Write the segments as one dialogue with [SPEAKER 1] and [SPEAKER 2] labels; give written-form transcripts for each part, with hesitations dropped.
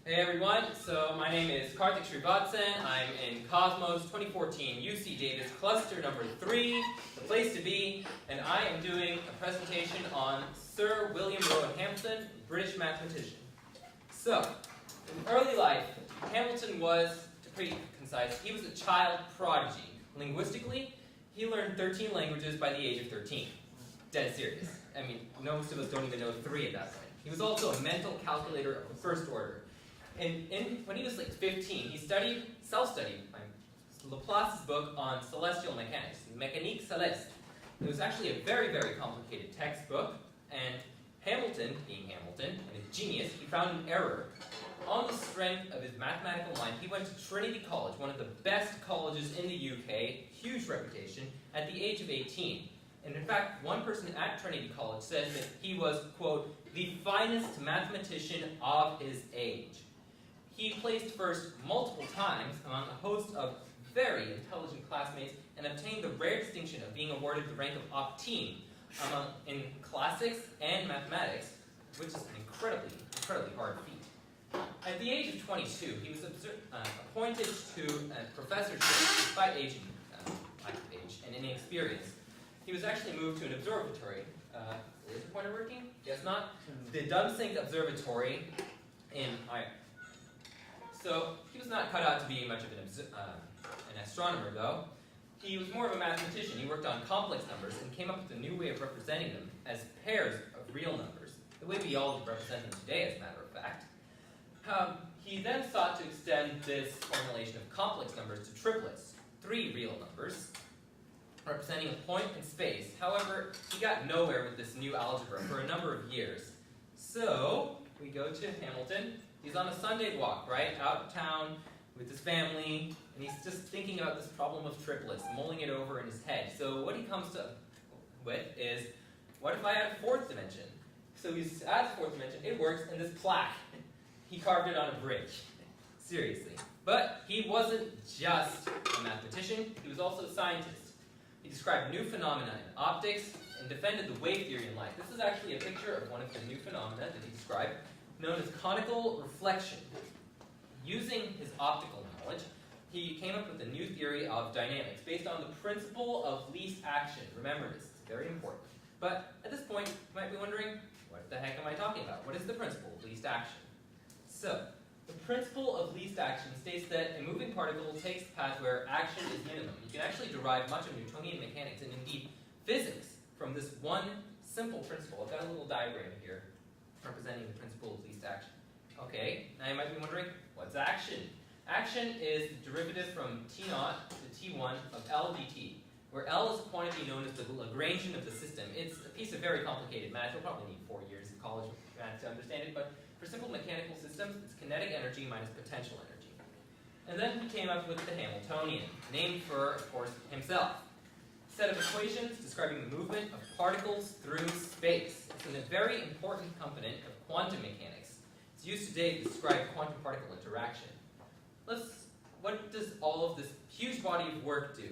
[SPEAKER 1] Hey everyone, so my name is Karthik I'm in Cosmos 2014 UC Davis cluster number 3, the place to be, and I am doing a presentation on Sir William Rowan Hamilton, British mathematician. So, in early life, Hamilton was, to be concise, he was a child prodigy. Linguistically, he learned 13 languages by the age of 13. Dead serious. I mean, most of us don't even know 3 at that point. He was also a mental calculator of the first order. And when he was like 15, he self-studied Laplace's book on celestial mechanics, Mécanique Céleste. It was actually a very, very complicated textbook, and Hamilton, being Hamilton, and a genius, he found an error. On the strength of his mathematical mind, he went to Trinity College, one of the best colleges in the UK, huge reputation, at the age of 18. And in fact, one person at Trinity College says that he was, quote, the finest mathematician of his age. He placed first multiple times among a host of very intelligent classmates and obtained the rare distinction of being awarded the rank of optime in classics and mathematics, which is an incredibly hard feat. At the age of 22, he was appointed to a professorship despite lack of age and inexperience. He was actually moved to an observatory. Is the pointer working? Guess not. The Dunsink Observatory in Ireland. So he was not cut out to be much of an astronomer, though. He was more of a mathematician. He worked on complex numbers and came up with a new way of representing them as pairs of real numbers, the way we all represent them today, as a matter of fact. He then sought to extend this formulation of complex numbers to triplets, 3 real numbers, representing a point in space. However, he got nowhere with this new algebra for a number of years. So we go to Hamilton. He's on a Sunday walk, right, out of town with his family, and he's just thinking about this problem of triplets, mulling it over in his head. So what he comes to with is, what if I add a 4th dimension? So he adds a 4th dimension, it works, and this plaque, he carved it on a bridge. Seriously. But he wasn't just a mathematician, he was also a scientist. He described new phenomena in optics and defended the wave theory in light. This is actually a picture of one of the new phenomena that he described, known as conical reflection. Using his optical knowledge, he came up with a new theory of dynamics based on the principle of least action. Remember this, it's very important. But at this point, you might be wondering, what the heck am I talking about? What is the principle of least action? So, the principle of least action states that a moving particle takes the path where action is minimum. You can actually derive much of Newtonian mechanics and indeed physics from this one simple principle. I've got a little diagram here representing the principle of least action. Okay, now you might be wondering, what's action? Action is the derivative from T0 to T1 of L dt, where L is a quantity known as the Lagrangian of the system. It's a piece of very complicated math. You'll probably need 4 years of college math to understand it, but for simple mechanical systems, it's kinetic energy minus potential energy. And then he came up with the Hamiltonian, named for, of course, himself. Set of equations describing the movement of particles through space. It's a very important component of quantum mechanics. It's used today to describe quantum particle interaction. What does all of this huge body of work do?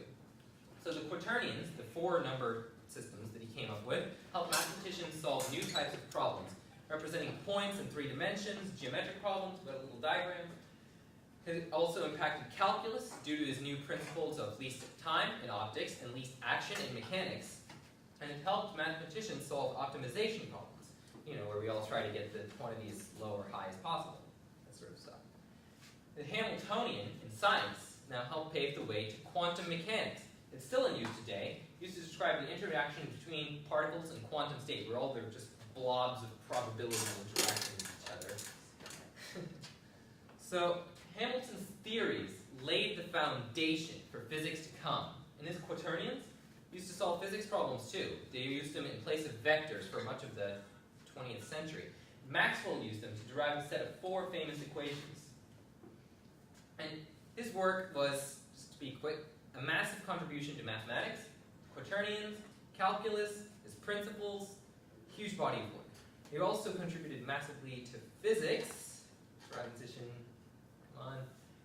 [SPEAKER 1] So the quaternions, the 4 number systems that he came up with, help mathematicians solve new types of problems, representing points in 3 dimensions, geometric problems, we've got a little diagram. It also impacted calculus due to his new principles of least time in optics and least action in mechanics. And it helped mathematicians solve optimization problems, where we all try to get the quantities low or high as possible, that sort of stuff. The Hamiltonian in science now helped pave the way to quantum mechanics. It's still in use today, used to describe the interaction between particles and quantum state, where all they're just blobs of probability interacting with each other. So, Hamilton's theories laid the foundation for physics to come. And his quaternions used to solve physics problems too. They used them in place of vectors for much of the 20th century. Maxwell used them to derive a set of 4 famous equations. And his work was, just to be quick, a massive contribution to mathematics, quaternions, calculus, his principles, huge body of work. He also contributed massively to physics, transition, come on,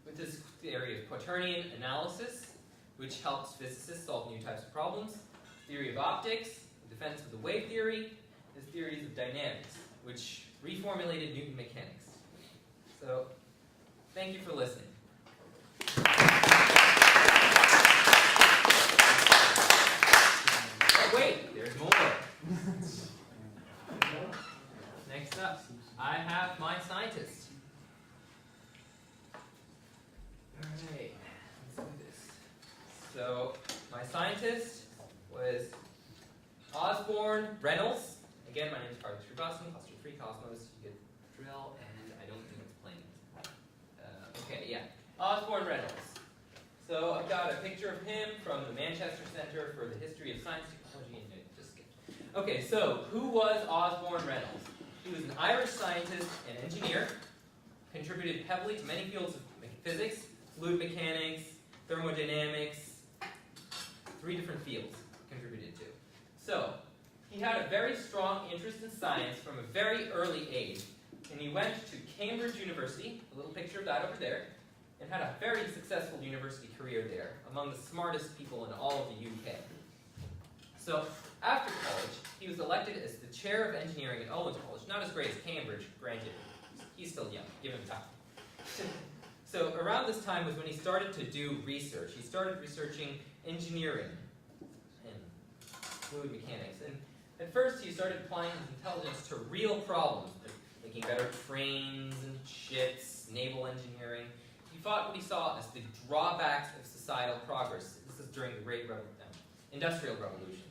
[SPEAKER 1] with his theory of quaternion analysis, which helps physicists solve new types of problems, theory of optics, defense of the wave theory, his theories of dynamics, which reformulated Newton mechanics. So Thank you for listening. Oh, wait, there's more. Next up, I have my scientist. Alright, let's do this. So, my scientist was Osborne Reynolds. Again, my name is Karthik, cluster 3 Cosmos. You get the drill, and I don't think it's playing. Okay, yeah. Osborne Reynolds. So I've got a picture of him from the Manchester Center for the History of Science, Technology, and just kidding. Okay, so who was Osborne Reynolds? He was an Irish scientist and engineer, contributed heavily to many fields of physics, fluid mechanics, thermodynamics, 3 different fields contributed to. So, he had a very strong interest in science from a very early age, and he went to Cambridge University, a little picture of that over there, and had a very successful university career there, among the smartest people in all of the UK. So, after college, he was elected as the chair of engineering at Owens College, not as great as Cambridge, granted. He's still young, give him time. So, around this time was when he started to do research. He started researching engineering and fluid mechanics. And at first, he started applying his intelligence to real problems, like making better trains and ships, naval engineering. He fought what he saw as the drawbacks of societal progress. This is during the Great Industrial Revolution,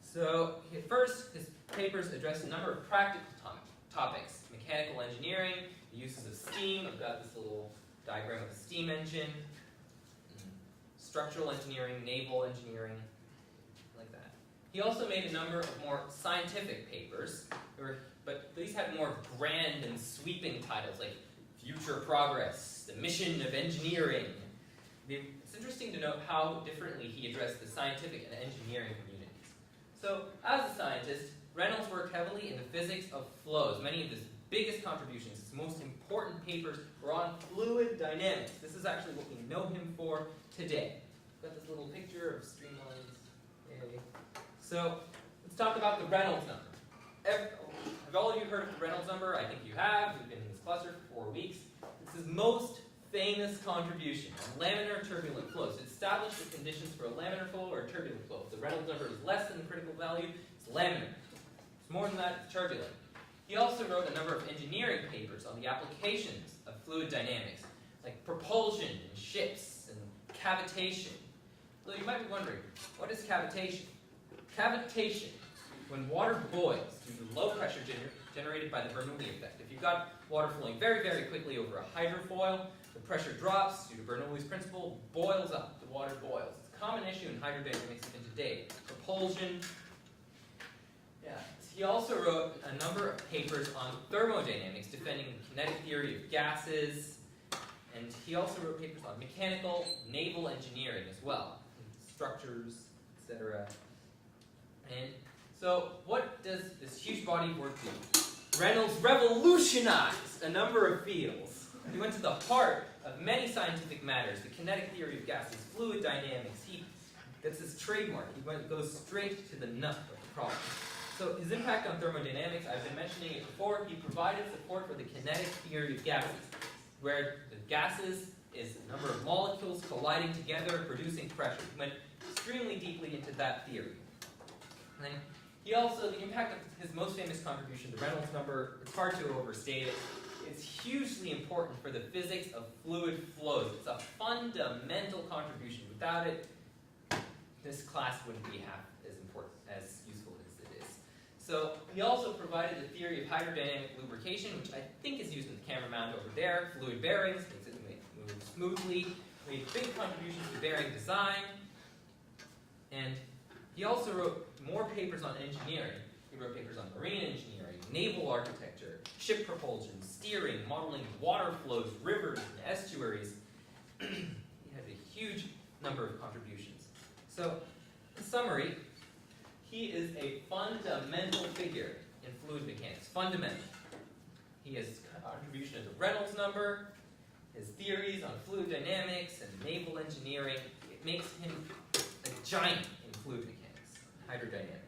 [SPEAKER 1] So, at first, his papers addressed a number of practical topics. Mechanical engineering, the uses of steam. I've got this little diagram of a steam engine. Structural engineering, naval engineering, like that. He also made a number of more scientific papers, but these had more grand and sweeping titles, like Future Progress, The Mission of Engineering. It's interesting to note how differently he addressed the scientific and engineering communities. So, as a scientist, Reynolds worked heavily in the physics of flows. Many of his biggest contributions, his most important papers, were on fluid dynamics. This is actually what we know him for today. Got this little picture of streamlines. Yay. So, let's talk about the Reynolds number. Have all of you heard of the Reynolds number? I think you have. We've been in this cluster for 4 weeks. It's his most famous contribution on laminar turbulent flows. It established the conditions for a laminar flow or a turbulent flow. If the Reynolds number is less than the critical value, it's laminar. If it's more than that, it's turbulent. He also wrote a number of engineering papers on the applications of fluid dynamics, like propulsion in ships and cavitation. So you might be wondering, what is cavitation? Cavitation, when water boils due to low pressure generated by the Bernoulli effect. If you've got water flowing very, very quickly over a hydrofoil, the pressure drops due to Bernoulli's principle, boils up, the water boils. It's a common issue in hydrodynamics even today. Propulsion. Yeah. He also wrote a number of papers on thermodynamics, defending the kinetic theory of gases, and he also wrote papers on mechanical, naval engineering as well, structures, etc. And so, what does this huge body of work do? Reynolds revolutionized a number of fields. He went to the heart of many scientific matters, the kinetic theory of gases, fluid dynamics. That's his trademark. He goes straight to the nut of the problem. So his impact on thermodynamics, I've been mentioning it before, he provided support for the kinetic theory of gases, where the gases is a number of molecules colliding together, producing pressure. He went extremely deeply into that theory. And then he also, the impact of his most famous contribution, the Reynolds number, it's hard to overstate it. It's hugely important for the physics of fluid flows. It's a fundamental contribution. Without it, this class wouldn't be half as important, as useful as it is. So he also provided the theory of hydrodynamic lubrication, which I think is used in the camera mount over there. Fluid bearings, makes it move smoothly. Made big contributions to bearing design. And he also wrote more papers on engineering. He wrote papers on marine engineering, naval architecture, ship propulsion, steering, modeling water flows, rivers, and estuaries. He had a huge number of contributions. So, in summary, he is a fundamental figure in fluid mechanics. Fundamental. He has contribution to the Reynolds number, his theories on fluid dynamics and naval engineering. It makes him a giant in fluid mechanics, hydrodynamics.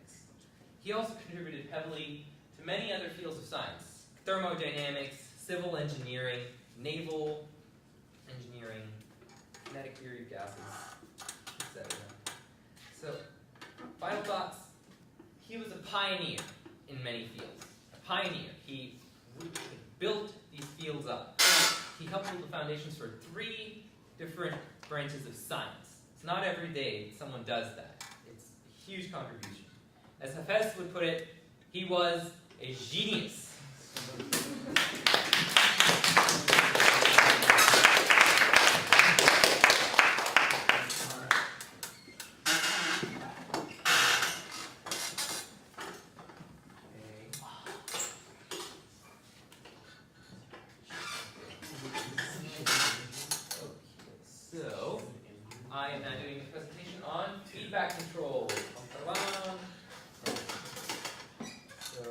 [SPEAKER 1] He also contributed heavily to many other fields of science, thermodynamics, civil engineering, naval engineering, kinetic theory of gases, etc. So, final thoughts. He was a pioneer in many fields. A pioneer. He built these fields up. He helped build the foundations for 3 different branches of science. It's not every day someone does that. It's a huge contribution. As Hafez would put it, he was a genius. So, I am now doing a presentation on feedback control. So,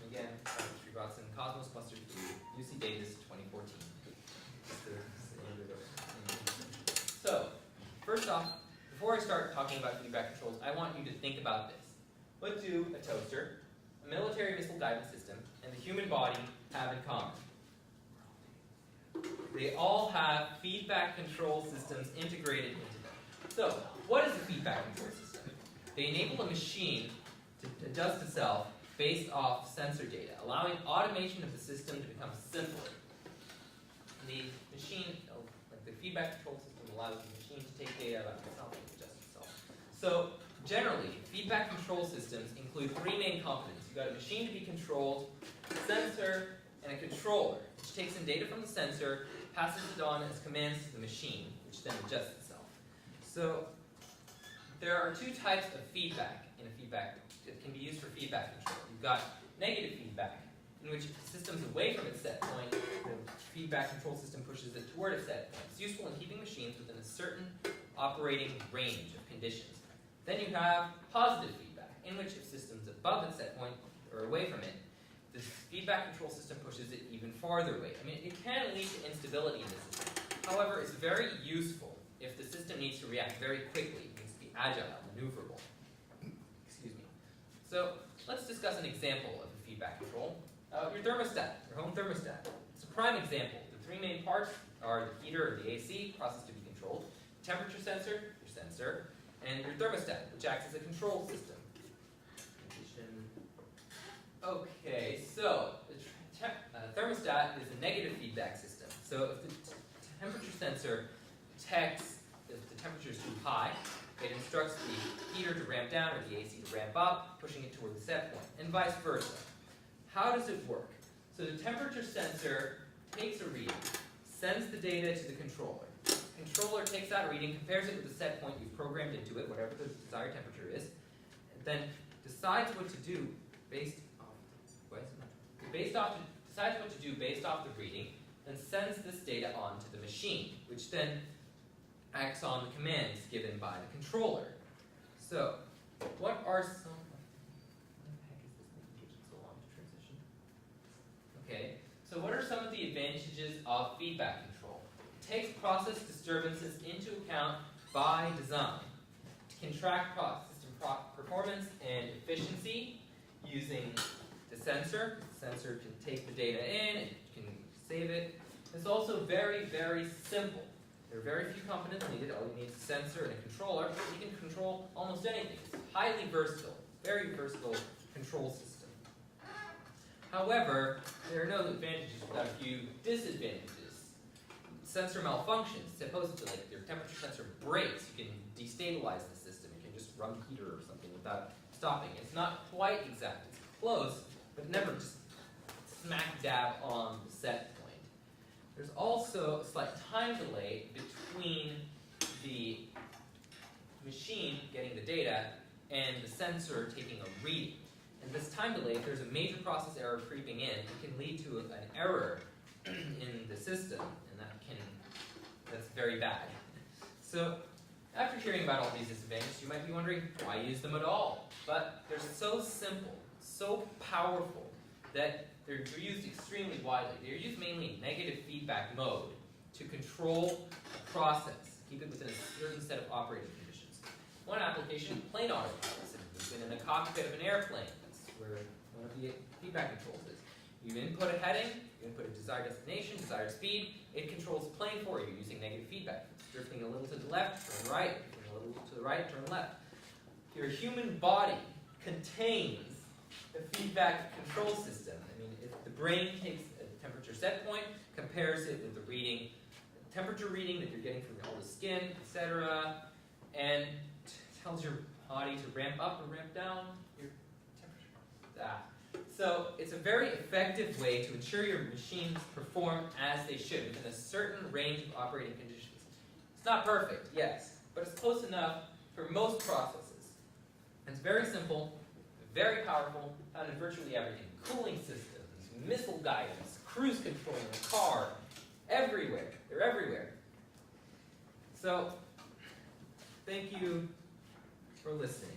[SPEAKER 1] again, Karthik Srivatsan, Cosmos Cluster 2, UC Davis, 2014. So, first off, before I start talking about feedback controls, I want you to think about this. What do a toaster, a military missile guidance system, and the human body have in common? They all have feedback control systems integrated into them. So, what is a feedback control system? They enable a machine to adjust itself based off sensor data, allowing automation of the system to become simpler. The machine, like the feedback control system, allows the machine to take data about itself and adjust itself. So, generally, feedback control systems include 3 main components. You've got a machine to be controlled, a sensor, and a controller, which takes in data from the sensor, passes it on as commands to the machine, which then adjusts itself. So, there are 2 types of feedback in a feedback that can be used for feedback control. You've got negative feedback, in which the system's away from its set point, the feedback control system pushes it toward its set point. It's useful in keeping machines within a certain operating range of conditions. Then you have positive feedback, in which if systems above its set point or away from it, the feedback control system pushes it even farther away. I mean, it can lead to instability in the system. However, it's very useful if the system needs to react very quickly. It needs to be agile, maneuverable. Excuse me. So, let's discuss an example of a feedback control. Your thermostat, your home thermostat. It's a prime example. The 3 main parts are the heater or the AC, process to be controlled, temperature sensor, your sensor, and your thermostat, which acts as a control system. Okay, so the thermostat is a negative feedback system. So if the temperature sensor detects if the temperature is too high, it instructs the heater to ramp down or the AC to ramp up, pushing it toward the set point, and vice versa. How does it work? So the temperature sensor takes a reading, sends the data to the controller. The controller takes that reading, compares it with the set point you've programmed into it, whatever the desired temperature is, and then decides what to do based off the reading, then sends this data on to the machine, which then acts on the commands given by the controller. So, what are some... What the heck is this thing taking so long to transition? Okay, so what are some of the advantages of feedback control? It takes process disturbances into account by design. It can track system performance and efficiency using the sensor. The sensor can take the data in, it can save it. It's also very, very simple. There are very few components needed. All you need is a sensor and a controller. You can control almost anything. It's highly versatile, very versatile control system. However, there are no advantages without a few disadvantages. Sensor malfunctions. Suppose like your temperature sensor breaks, you can destabilize the system. You can just run the heater or something without stopping. It's not quite exact. It's close, but never just smack dab on the set point. There's also a slight time delay between the machine getting the data and the sensor taking a reading. And this time delay, if there's a major process error creeping in, it can lead to an error in the system, and that's very bad. So, after hearing about all these disadvantages, you might be wondering, why use them at all? But they're so simple, so powerful, that they're used extremely widely. They're used mainly in negative feedback mode to control a process, keep it within a certain set of operating conditions. One application, plane autopilot. You've been in the cockpit of an airplane. That's where one of the feedback controls is. You input a heading, you input a desired destination, desired speed, it controls plane for you using negative feedback. If it's drifting a little to the left, turn right. Drifting a little to the right, turn left. Your human body contains a feedback control system. I mean, if the brain takes a temperature set point, compares it with the reading, temperature reading that you're getting from all the skin, etc., and tells your body to ramp up or ramp down your temperature. So it's a very effective way to ensure your machines perform as they should within a certain range of operating conditions. It's not perfect, yes, but it's close enough for most processes. And it's very simple, very powerful, found in virtually everything. Cooling systems, missile guidance, cruise control in the car, everywhere. They're everywhere. So, thank you for listening.